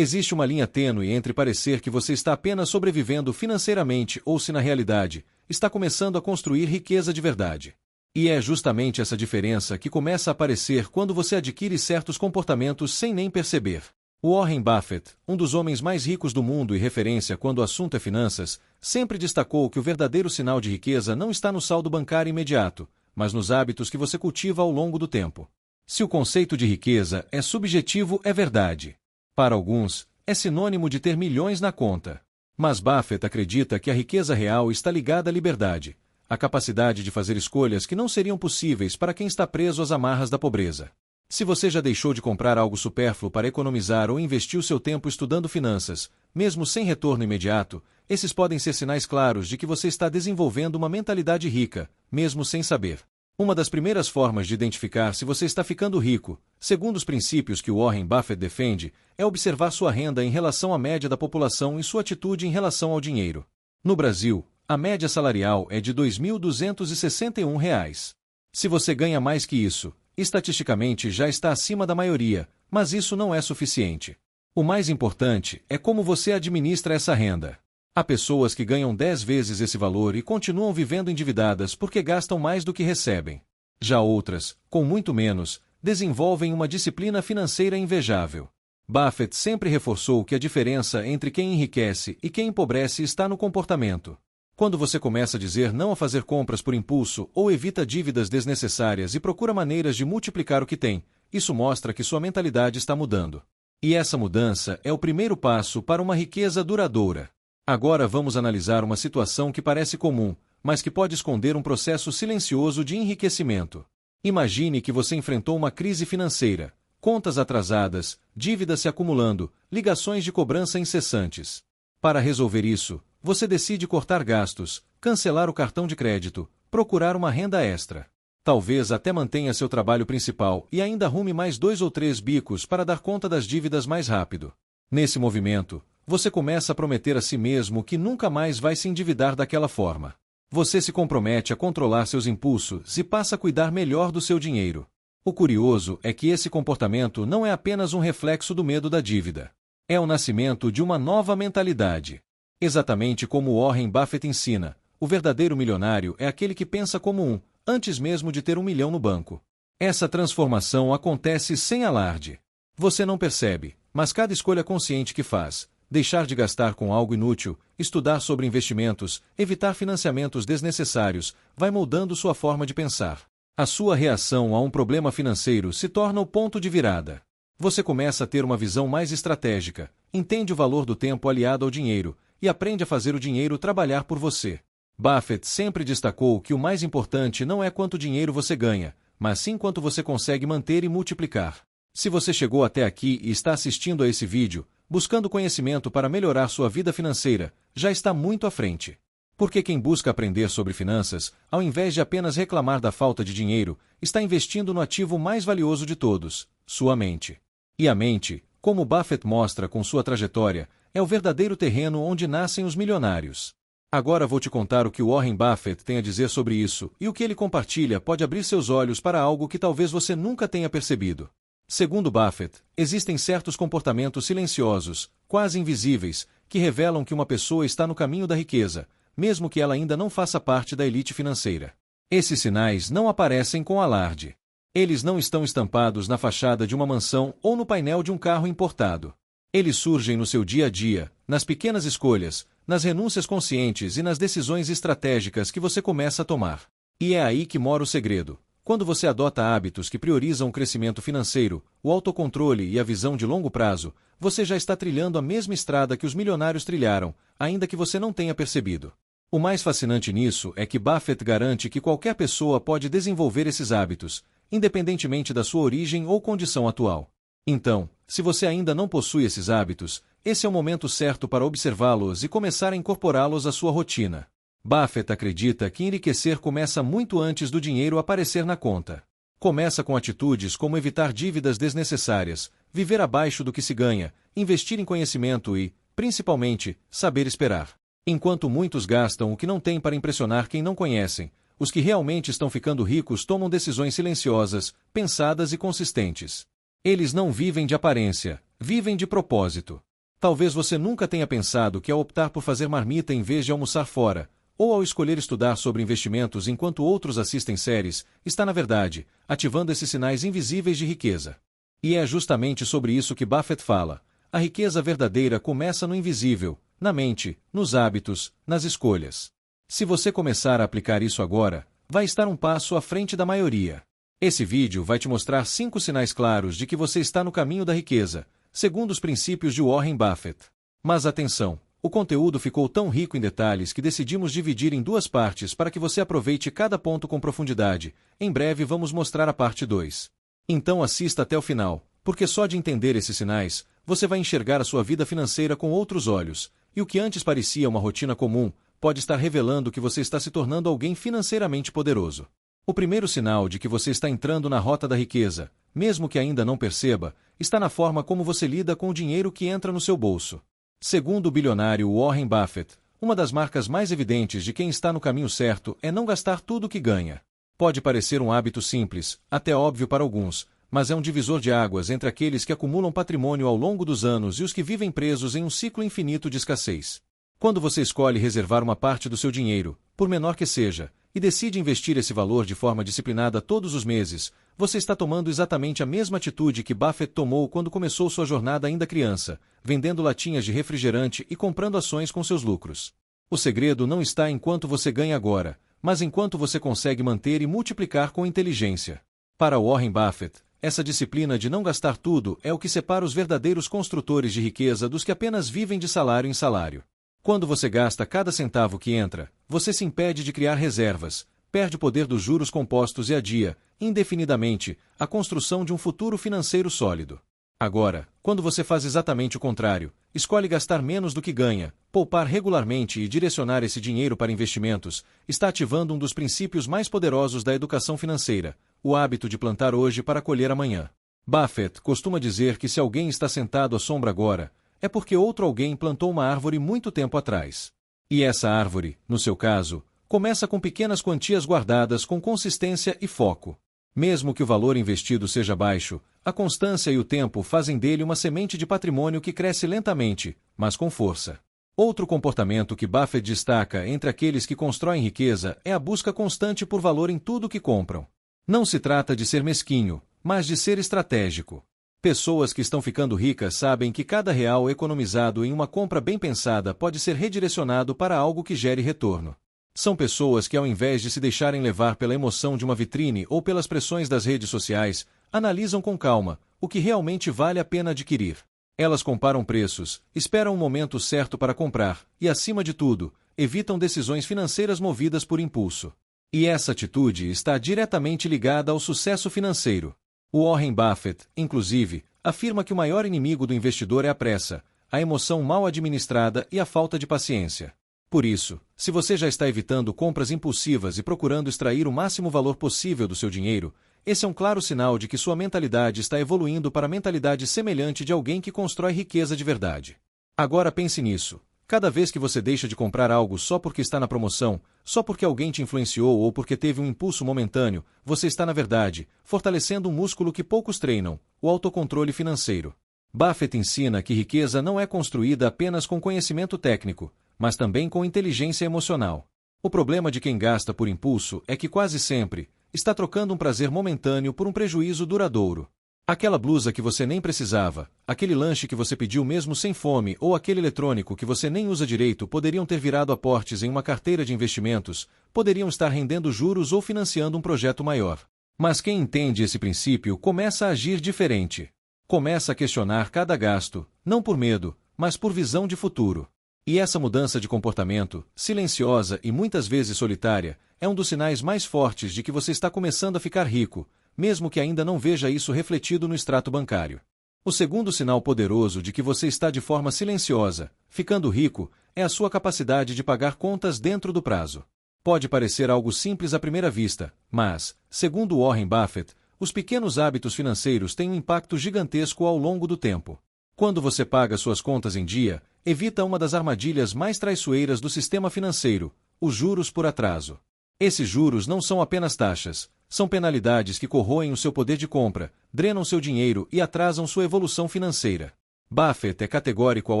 Existe uma linha tênue entre parecer que você está apenas sobrevivendo financeiramente ou se na realidade está começando a construir riqueza de verdade. E é justamente essa diferença que começa a aparecer quando você adquire certos comportamentos sem nem perceber. Warren Buffett, um dos homens mais ricos do mundo e referência quando o assunto é finanças, sempre destacou que o verdadeiro sinal de riqueza não está no saldo bancário imediato, mas nos hábitos que você cultiva ao longo do tempo. Se o conceito de riqueza é subjetivo, é verdade. Para alguns, é sinônimo de ter milhões na conta. Mas Buffett acredita que a riqueza real está ligada à liberdade, à capacidade de fazer escolhas que não seriam possíveis para quem está preso às amarras da pobreza. Se você já deixou de comprar algo supérfluo para economizar ou investiu seu tempo estudando finanças, mesmo sem retorno imediato, esses podem ser sinais claros de que você está desenvolvendo uma mentalidade rica, mesmo sem saber. Uma das primeiras formas de identificar se você está ficando rico, segundo os princípios que Warren Buffett defende, é observar sua renda em relação à média da população e sua atitude em relação ao dinheiro. No Brasil, a média salarial é de R$ 2.261. Se você ganha mais que isso, estatisticamente já está acima da maioria, mas isso não é suficiente. O mais importante é como você administra essa renda. Há pessoas que ganham 10 vezes esse valor e continuam vivendo endividadas porque gastam mais do que recebem. Já outras, com muito menos, desenvolvem uma disciplina financeira invejável. Buffett sempre reforçou que a diferença entre quem enriquece e quem empobrece está no comportamento. Quando você começa a dizer não a fazer compras por impulso ou evita dívidas desnecessárias e procura maneiras de multiplicar o que tem, isso mostra que sua mentalidade está mudando. E essa mudança é o primeiro passo para uma riqueza duradoura. Agora vamos analisar uma situação que parece comum, mas que pode esconder um processo silencioso de enriquecimento. Imagine que você enfrentou uma crise financeira, contas atrasadas, dívidas se acumulando, ligações de cobrança incessantes. Para resolver isso, você decide cortar gastos, cancelar o cartão de crédito, procurar uma renda extra. Talvez até mantenha seu trabalho principal e ainda arrume mais 2 ou 3 bicos para dar conta das dívidas mais rápido. Nesse movimento, você começa a prometer a si mesmo que nunca mais vai se endividar daquela forma. Você se compromete a controlar seus impulsos e passa a cuidar melhor do seu dinheiro. O curioso é que esse comportamento não é apenas um reflexo do medo da dívida. É o nascimento de uma nova mentalidade. Exatamente como Warren Buffett ensina, o verdadeiro milionário é aquele que pensa como um, antes mesmo de ter R$ 1 milhão no banco. Essa transformação acontece sem alarde. Você não percebe, mas cada escolha consciente que faz, deixar de gastar com algo inútil, estudar sobre investimentos, evitar financiamentos desnecessários, vai moldando sua forma de pensar. A sua reação a um problema financeiro se torna o ponto de virada. Você começa a ter uma visão mais estratégica, entende o valor do tempo aliado ao dinheiro e aprende a fazer o dinheiro trabalhar por você. Buffett sempre destacou que o mais importante não é quanto dinheiro você ganha, mas sim quanto você consegue manter e multiplicar. Se você chegou até aqui e está assistindo a esse vídeo, buscando conhecimento para melhorar sua vida financeira, já está muito à frente. Porque quem busca aprender sobre finanças, ao invés de apenas reclamar da falta de dinheiro, está investindo no ativo mais valioso de todos, sua mente. E a mente, como Buffett mostra com sua trajetória, é o verdadeiro terreno onde nascem os milionários. Agora vou te contar o que Warren Buffett tem a dizer sobre isso, e o que ele compartilha pode abrir seus olhos para algo que talvez você nunca tenha percebido. Segundo Buffett, existem certos comportamentos silenciosos, quase invisíveis, que revelam que uma pessoa está no caminho da riqueza, mesmo que ela ainda não faça parte da elite financeira. Esses sinais não aparecem com alarde. Eles não estão estampados na fachada de uma mansão ou no painel de um carro importado. Eles surgem no seu dia a dia, nas pequenas escolhas, nas renúncias conscientes e nas decisões estratégicas que você começa a tomar. E é aí que mora o segredo. Quando você adota hábitos que priorizam o crescimento financeiro, o autocontrole e a visão de longo prazo, você já está trilhando a mesma estrada que os milionários trilharam, ainda que você não tenha percebido. O mais fascinante nisso é que Buffett garante que qualquer pessoa pode desenvolver esses hábitos, independentemente da sua origem ou condição atual. Então, se você ainda não possui esses hábitos, esse é o momento certo para observá-los e começar a incorporá-los à sua rotina. Buffett acredita que enriquecer começa muito antes do dinheiro aparecer na conta. Começa com atitudes como evitar dívidas desnecessárias, viver abaixo do que se ganha, investir em conhecimento e, principalmente, saber esperar. Enquanto muitos gastam o que não têm para impressionar quem não conhecem, os que realmente estão ficando ricos tomam decisões silenciosas, pensadas e consistentes. Eles não vivem de aparência, vivem de propósito. Talvez você nunca tenha pensado que ao optar por fazer marmita em vez de almoçar fora, ou ao escolher estudar sobre investimentos enquanto outros assistem séries, está na verdade ativando esses sinais invisíveis de riqueza. E é justamente sobre isso que Buffett fala. A riqueza verdadeira começa no invisível, na mente, nos hábitos, nas escolhas. Se você começar a aplicar isso agora, vai estar um passo à frente da maioria. Esse vídeo vai te mostrar 5 sinais claros de que você está no caminho da riqueza, segundo os princípios de Warren Buffett. Mas atenção, o conteúdo ficou tão rico em detalhes que decidimos dividir em 2 partes para que você aproveite cada ponto com profundidade. Em breve vamos mostrar a parte 2. Então assista até o final, porque só de entender esses sinais, você vai enxergar a sua vida financeira com outros olhos, e o que antes parecia uma rotina comum, pode estar revelando que você está se tornando alguém financeiramente poderoso. O primeiro sinal de que você está entrando na rota da riqueza, mesmo que ainda não perceba, está na forma como você lida com o dinheiro que entra no seu bolso. Segundo o bilionário Warren Buffett, uma das marcas mais evidentes de quem está no caminho certo é não gastar tudo o que ganha. Pode parecer um hábito simples, até óbvio para alguns, mas é um divisor de águas entre aqueles que acumulam patrimônio ao longo dos anos e os que vivem presos em um ciclo infinito de escassez. Quando você escolhe reservar uma parte do seu dinheiro, por menor que seja, e decide investir esse valor de forma disciplinada todos os meses, você está tomando exatamente a mesma atitude que Buffett tomou quando começou sua jornada ainda criança, vendendo latinhas de refrigerante e comprando ações com seus lucros. O segredo não está em quanto você ganha agora, mas em quanto você consegue manter e multiplicar com inteligência. Para Warren Buffett, essa disciplina de não gastar tudo é o que separa os verdadeiros construtores de riqueza dos que apenas vivem de salário em salário. Quando você gasta cada centavo que entra, você se impede de criar reservas, perde o poder dos juros compostos e adia, indefinidamente, a construção de um futuro financeiro sólido. Agora, quando você faz exatamente o contrário, escolhe gastar menos do que ganha, poupar regularmente e direcionar esse dinheiro para investimentos, está ativando um dos princípios mais poderosos da educação financeira, o hábito de plantar hoje para colher amanhã. Buffett costuma dizer que se alguém está sentado à sombra agora, é porque outro alguém plantou uma árvore muito tempo atrás. E essa árvore, no seu caso, começa com pequenas quantias guardadas com consistência e foco. Mesmo que o valor investido seja baixo, a constância e o tempo fazem dele uma semente de patrimônio que cresce lentamente, mas com força. Outro comportamento que Buffett destaca entre aqueles que constroem riqueza é a busca constante por valor em tudo que compram. Não se trata de ser mesquinho, mas de ser estratégico. Pessoas que estão ficando ricas sabem que cada real economizado em uma compra bem pensada pode ser redirecionado para algo que gere retorno. São pessoas que, ao invés de se deixarem levar pela emoção de uma vitrine ou pelas pressões das redes sociais, analisam com calma o que realmente vale a pena adquirir. Elas comparam preços, esperam o momento certo para comprar e, acima de tudo, evitam decisões financeiras movidas por impulso. E essa atitude está diretamente ligada ao sucesso financeiro. O Warren Buffett, inclusive, afirma que o maior inimigo do investidor é a pressa, a emoção mal administrada e a falta de paciência. Por isso, se você já está evitando compras impulsivas e procurando extrair o máximo valor possível do seu dinheiro, esse é um claro sinal de que sua mentalidade está evoluindo para a mentalidade semelhante de alguém que constrói riqueza de verdade. Agora pense nisso. Cada vez que você deixa de comprar algo só porque está na promoção, só porque alguém te influenciou ou porque teve um impulso momentâneo, você está, na verdade, fortalecendo um músculo que poucos treinam, o autocontrole financeiro. Buffett ensina que riqueza não é construída apenas com conhecimento técnico, mas também com inteligência emocional. O problema de quem gasta por impulso é que quase sempre está trocando um prazer momentâneo por um prejuízo duradouro. Aquela blusa que você nem precisava, aquele lanche que você pediu mesmo sem fome ou aquele eletrônico que você nem usa direito poderiam ter virado aportes em uma carteira de investimentos, poderiam estar rendendo juros ou financiando um projeto maior. Mas quem entende esse princípio começa a agir diferente. Começa a questionar cada gasto, não por medo, mas por visão de futuro. E essa mudança de comportamento, silenciosa e muitas vezes solitária, é um dos sinais mais fortes de que você está começando a ficar rico, mesmo que ainda não veja isso refletido no extrato bancário. O segundo sinal poderoso de que você está de forma silenciosa, ficando rico, é a sua capacidade de pagar contas dentro do prazo. Pode parecer algo simples à primeira vista, mas, segundo Warren Buffett, os pequenos hábitos financeiros têm um impacto gigantesco ao longo do tempo. Quando você paga suas contas em dia, evita uma das armadilhas mais traiçoeiras do sistema financeiro, os juros por atraso. Esses juros não são apenas taxas, são penalidades que corroem o seu poder de compra, drenam seu dinheiro e atrasam sua evolução financeira. Buffett é categórico ao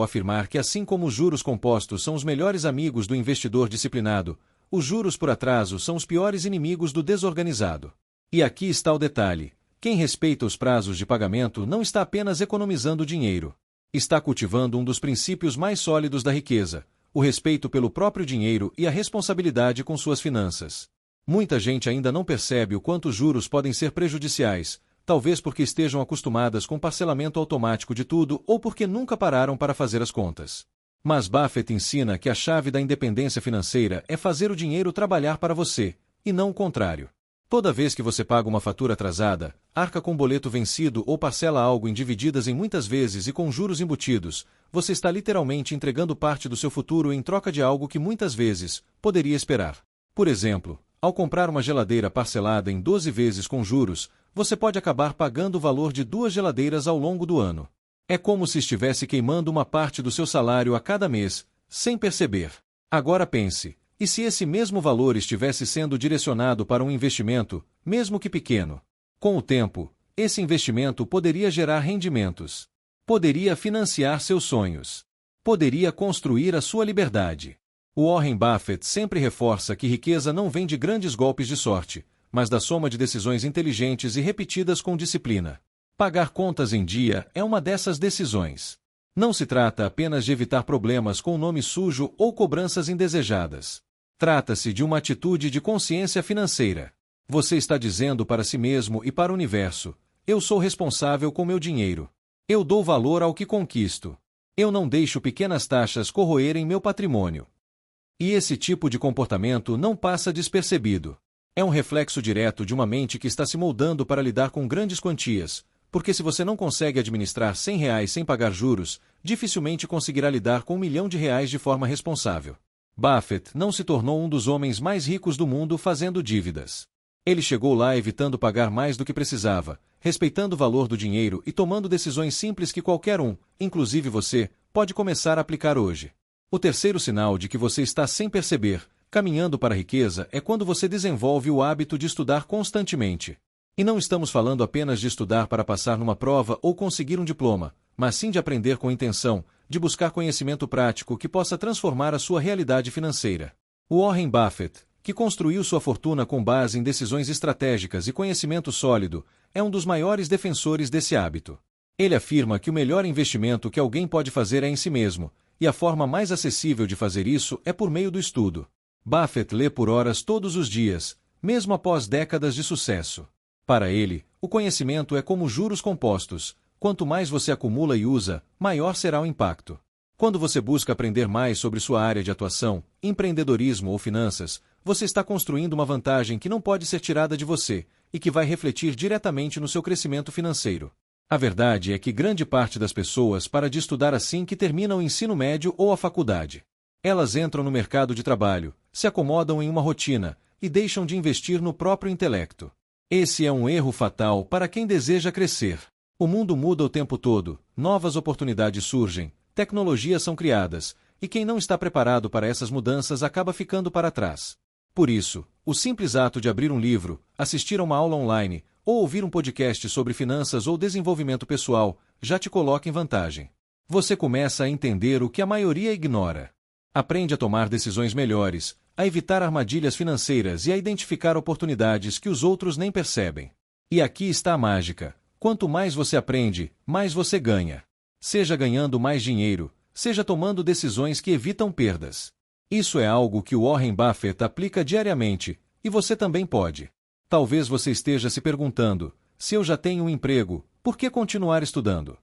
afirmar que, assim como os juros compostos são os melhores amigos do investidor disciplinado, os juros por atraso são os piores inimigos do desorganizado. E aqui está o detalhe: quem respeita os prazos de pagamento não está apenas economizando dinheiro. Está cultivando um dos princípios mais sólidos da riqueza: o respeito pelo próprio dinheiro e a responsabilidade com suas finanças. Muita gente ainda não percebe o quanto os juros podem ser prejudiciais, talvez porque estejam acostumadas com parcelamento automático de tudo ou porque nunca pararam para fazer as contas. Mas Buffett ensina que a chave da independência financeira é fazer o dinheiro trabalhar para você, e não o contrário. Toda vez que você paga uma fatura atrasada, arca com boleto vencido ou parcela algo em divididas em muitas vezes e com juros embutidos, você está literalmente entregando parte do seu futuro em troca de algo que muitas vezes poderia esperar. Por exemplo, ao comprar uma geladeira parcelada em 12 vezes com juros, você pode acabar pagando o valor de 2 geladeiras ao longo do ano. É como se estivesse queimando uma parte do seu salário a cada mês, sem perceber. Agora pense: e se esse mesmo valor estivesse sendo direcionado para um investimento, mesmo que pequeno? Com o tempo, esse investimento poderia gerar rendimentos. Poderia financiar seus sonhos. Poderia construir a sua liberdade. O Warren Buffett sempre reforça que riqueza não vem de grandes golpes de sorte, mas da soma de decisões inteligentes e repetidas com disciplina. Pagar contas em dia é uma dessas decisões. Não se trata apenas de evitar problemas com o nome sujo ou cobranças indesejadas. Trata-se de uma atitude de consciência financeira. Você está dizendo para si mesmo e para o universo: eu sou responsável com meu dinheiro. Eu dou valor ao que conquisto. Eu não deixo pequenas taxas corroerem meu patrimônio. E esse tipo de comportamento não passa despercebido. É um reflexo direto de uma mente que está se moldando para lidar com grandes quantias, porque se você não consegue administrar R$ 100 sem pagar juros, dificilmente conseguirá lidar com R$ 1.000.000 de forma responsável. Buffett não se tornou um dos homens mais ricos do mundo fazendo dívidas. Ele chegou lá evitando pagar mais do que precisava, respeitando o valor do dinheiro e tomando decisões simples que qualquer um, inclusive você, pode começar a aplicar hoje. O terceiro sinal de que você está sem perceber, caminhando para a riqueza, é quando você desenvolve o hábito de estudar constantemente. E não estamos falando apenas de estudar para passar numa prova ou conseguir um diploma, mas sim de aprender com intenção, de buscar conhecimento prático que possa transformar a sua realidade financeira. Warren Buffett, que construiu sua fortuna com base em decisões estratégicas e conhecimento sólido, é um dos maiores defensores desse hábito. Ele afirma que o melhor investimento que alguém pode fazer é em si mesmo, e a forma mais acessível de fazer isso é por meio do estudo. Buffett lê por horas todos os dias, mesmo após décadas de sucesso. Para ele, o conhecimento é como juros compostos: quanto mais você acumula e usa, maior será o impacto. Quando você busca aprender mais sobre sua área de atuação, empreendedorismo ou finanças, você está construindo uma vantagem que não pode ser tirada de você e que vai refletir diretamente no seu crescimento financeiro. A verdade é que grande parte das pessoas para de estudar assim que terminam o ensino médio ou a faculdade. Elas entram no mercado de trabalho, se acomodam em uma rotina e deixam de investir no próprio intelecto. Esse é um erro fatal para quem deseja crescer. O mundo muda o tempo todo, novas oportunidades surgem, tecnologias são criadas, e quem não está preparado para essas mudanças acaba ficando para trás. Por isso, o simples ato de abrir um livro, assistir a uma aula online, ou ouvir um podcast sobre finanças ou desenvolvimento pessoal, já te coloca em vantagem. Você começa a entender o que a maioria ignora. Aprende a tomar decisões melhores, a evitar armadilhas financeiras e a identificar oportunidades que os outros nem percebem. E aqui está a mágica: quanto mais você aprende, mais você ganha. Seja ganhando mais dinheiro, seja tomando decisões que evitam perdas. Isso é algo que o Warren Buffett aplica diariamente, e você também pode. Talvez você esteja se perguntando: se eu já tenho um emprego, por que continuar estudando?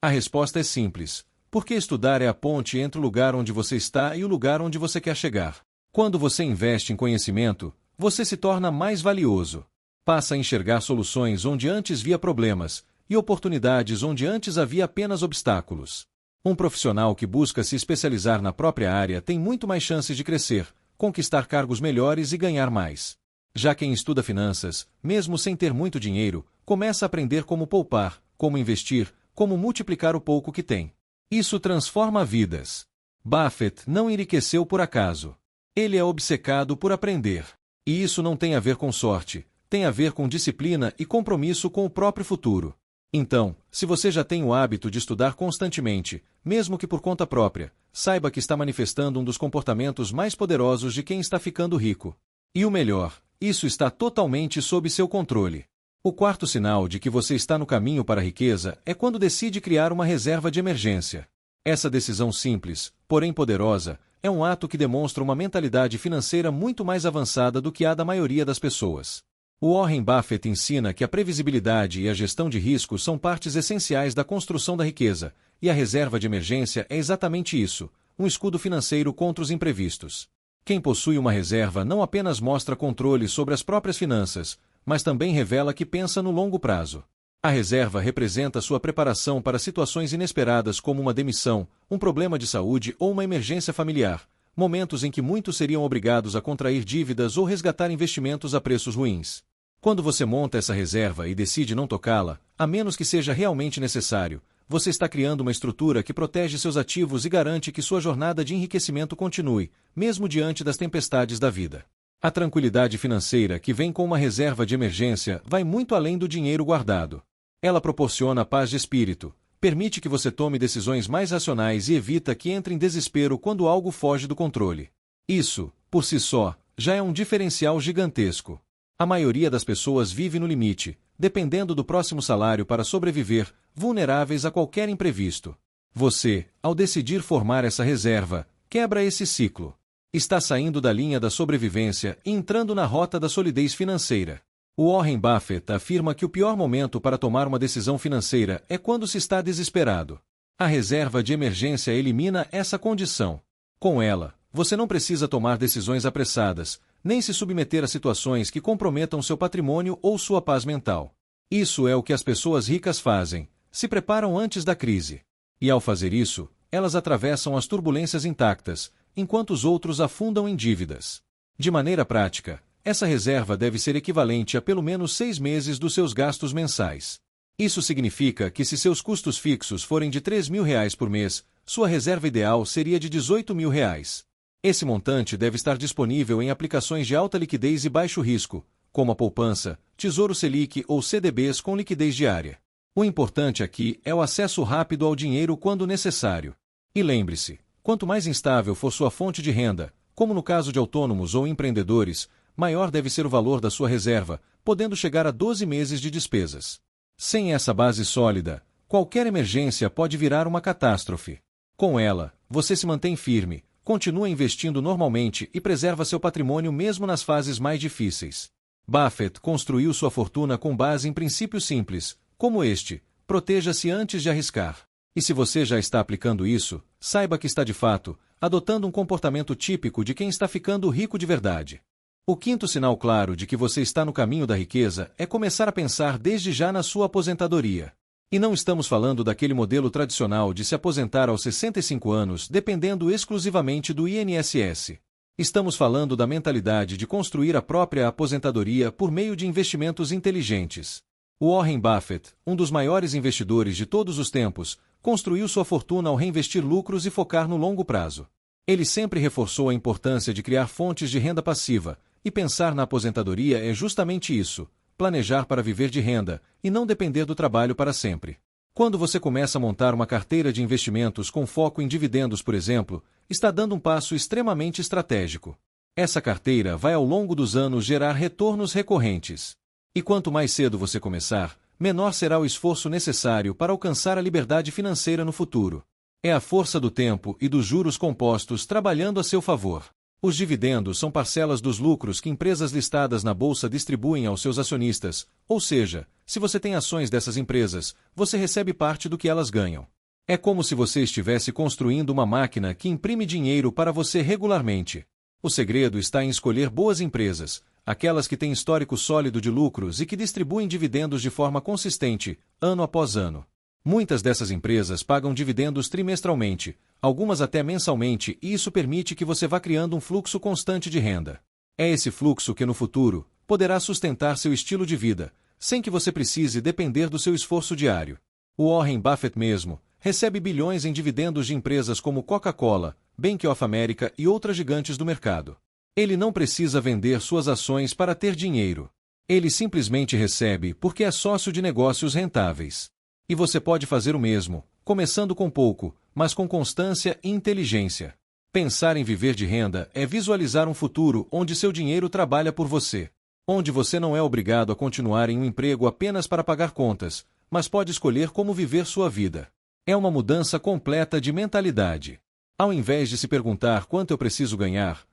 A resposta é simples: porque estudar é a ponte entre o lugar onde você está e o lugar onde você quer chegar. Quando você investe em conhecimento, você se torna mais valioso. Passa a enxergar soluções onde antes via problemas, e oportunidades onde antes havia apenas obstáculos. Um profissional que busca se especializar na própria área tem muito mais chances de crescer, conquistar cargos melhores e ganhar mais. Já quem estuda finanças, mesmo sem ter muito dinheiro, começa a aprender como poupar, como investir, como multiplicar o pouco que tem. Isso transforma vidas. Buffett não enriqueceu por acaso. Ele é obcecado por aprender. E isso não tem a ver com sorte, tem a ver com disciplina e compromisso com o próprio futuro. Então, se você já tem o hábito de estudar constantemente, mesmo que por conta própria, saiba que está manifestando um dos comportamentos mais poderosos de quem está ficando rico. E o melhor, isso está totalmente sob seu controle. O quarto sinal de que você está no caminho para a riqueza é quando decide criar uma reserva de emergência. Essa decisão simples, porém poderosa, é um ato que demonstra uma mentalidade financeira muito mais avançada do que a da maioria das pessoas. O Warren Buffett ensina que a previsibilidade e a gestão de riscos são partes essenciais da construção da riqueza, e a reserva de emergência é exatamente isso, um escudo financeiro contra os imprevistos. Quem possui uma reserva não apenas mostra controle sobre as próprias finanças, mas também revela que pensa no longo prazo. A reserva representa sua preparação para situações inesperadas como uma demissão, um problema de saúde ou uma emergência familiar, momentos em que muitos seriam obrigados a contrair dívidas ou resgatar investimentos a preços ruins. Quando você monta essa reserva e decide não tocá-la, a menos que seja realmente necessário, você está criando uma estrutura que protege seus ativos e garante que sua jornada de enriquecimento continue, mesmo diante das tempestades da vida. A tranquilidade financeira que vem com uma reserva de emergência vai muito além do dinheiro guardado. Ela proporciona paz de espírito, permite que você tome decisões mais racionais e evita que entre em desespero quando algo foge do controle. Isso, por si só, já é um diferencial gigantesco. A maioria das pessoas vive no limite, dependendo do próximo salário para sobreviver, vulneráveis a qualquer imprevisto. Você, ao decidir formar essa reserva, quebra esse ciclo. Está saindo da linha da sobrevivência e entrando na rota da solidez financeira. O Warren Buffett afirma que o pior momento para tomar uma decisão financeira é quando se está desesperado. A reserva de emergência elimina essa condição. Com ela, você não precisa tomar decisões apressadas, nem se submeter a situações que comprometam seu patrimônio ou sua paz mental. Isso é o que as pessoas ricas fazem, se preparam antes da crise. E ao fazer isso, elas atravessam as turbulências intactas, enquanto os outros afundam em dívidas. De maneira prática, essa reserva deve ser equivalente a pelo menos 6 meses dos seus gastos mensais. Isso significa que se seus custos fixos forem de R$ 3.000 por mês, sua reserva ideal seria de R$ 18.000. Esse montante deve estar disponível em aplicações de alta liquidez e baixo risco, como a poupança, Tesouro Selic ou CDBs com liquidez diária. O importante aqui é o acesso rápido ao dinheiro quando necessário. E lembre-se, quanto mais instável for sua fonte de renda, como no caso de autônomos ou empreendedores, maior deve ser o valor da sua reserva, podendo chegar a 12 meses de despesas. Sem essa base sólida, qualquer emergência pode virar uma catástrofe. Com ela, você se mantém firme, continua investindo normalmente e preserva seu patrimônio mesmo nas fases mais difíceis. Buffett construiu sua fortuna com base em princípios simples, como este: proteja-se antes de arriscar. E se você já está aplicando isso, saiba que está de fato adotando um comportamento típico de quem está ficando rico de verdade. O quinto sinal claro de que você está no caminho da riqueza é começar a pensar desde já na sua aposentadoria. E não estamos falando daquele modelo tradicional de se aposentar aos 65 anos dependendo exclusivamente do INSS. Estamos falando da mentalidade de construir a própria aposentadoria por meio de investimentos inteligentes. O Warren Buffett, um dos maiores investidores de todos os tempos, construiu sua fortuna ao reinvestir lucros e focar no longo prazo. Ele sempre reforçou a importância de criar fontes de renda passiva, e pensar na aposentadoria é justamente isso: planejar para viver de renda, e não depender do trabalho para sempre. Quando você começa a montar uma carteira de investimentos com foco em dividendos, por exemplo, está dando um passo extremamente estratégico. Essa carteira vai ao longo dos anos gerar retornos recorrentes. E quanto mais cedo você começar, menor será o esforço necessário para alcançar a liberdade financeira no futuro. É a força do tempo e dos juros compostos trabalhando a seu favor. Os dividendos são parcelas dos lucros que empresas listadas na bolsa distribuem aos seus acionistas, ou seja, se você tem ações dessas empresas, você recebe parte do que elas ganham. É como se você estivesse construindo uma máquina que imprime dinheiro para você regularmente. O segredo está em escolher boas empresas, aquelas que têm histórico sólido de lucros e que distribuem dividendos de forma consistente, ano após ano. Muitas dessas empresas pagam dividendos trimestralmente, algumas até mensalmente, e isso permite que você vá criando um fluxo constante de renda. É esse fluxo que no futuro poderá sustentar seu estilo de vida, sem que você precise depender do seu esforço diário. O Warren Buffett mesmo recebe bilhões em dividendos de empresas como Coca-Cola, Bank of America e outras gigantes do mercado. Ele não precisa vender suas ações para ter dinheiro. Ele simplesmente recebe porque é sócio de negócios rentáveis. E você pode fazer o mesmo, começando com pouco, mas com constância e inteligência. Pensar em viver de renda é visualizar um futuro onde seu dinheiro trabalha por você. Onde você não é obrigado a continuar em um emprego apenas para pagar contas, mas pode escolher como viver sua vida. É uma mudança completa de mentalidade. Ao invés de se perguntar quanto eu preciso ganhar,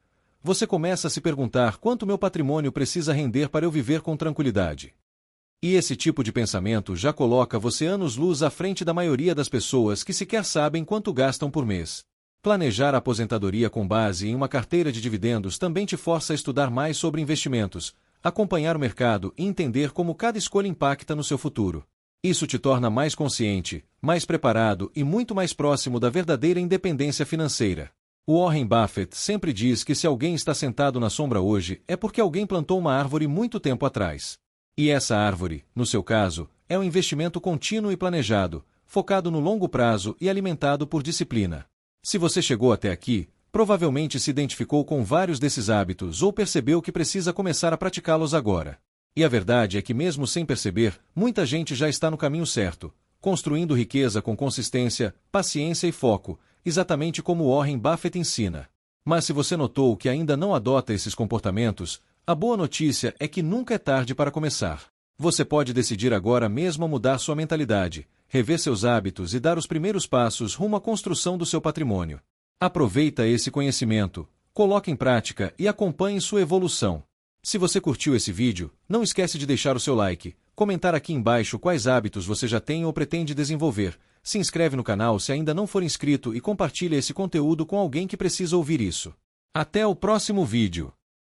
você começa a se perguntar quanto meu patrimônio precisa render para eu viver com tranquilidade. E esse tipo de pensamento já coloca você anos-luz à frente da maioria das pessoas que sequer sabem quanto gastam por mês. Planejar a aposentadoria com base em uma carteira de dividendos também te força a estudar mais sobre investimentos, acompanhar o mercado e entender como cada escolha impacta no seu futuro. Isso te torna mais consciente, mais preparado e muito mais próximo da verdadeira independência financeira. O Warren Buffett sempre diz que se alguém está sentado na sombra hoje é porque alguém plantou uma árvore muito tempo atrás. E essa árvore, no seu caso, é um investimento contínuo e planejado, focado no longo prazo e alimentado por disciplina. Se você chegou até aqui, provavelmente se identificou com vários desses hábitos ou percebeu que precisa começar a praticá-los agora. E a verdade é que mesmo sem perceber, muita gente já está no caminho certo, construindo riqueza com consistência, paciência e foco, exatamente como Warren Buffett ensina. Mas se você notou que ainda não adota esses comportamentos, a boa notícia é que nunca é tarde para começar. Você pode decidir agora mesmo a mudar sua mentalidade, rever seus hábitos e dar os primeiros passos rumo à construção do seu patrimônio. Aproveita esse conhecimento, coloque em prática e acompanhe sua evolução. Se você curtiu esse vídeo, não esquece de deixar o seu like, comentar aqui embaixo quais hábitos você já tem ou pretende desenvolver, se inscreve no canal se ainda não for inscrito e compartilha esse conteúdo com alguém que precisa ouvir isso. Até o próximo vídeo.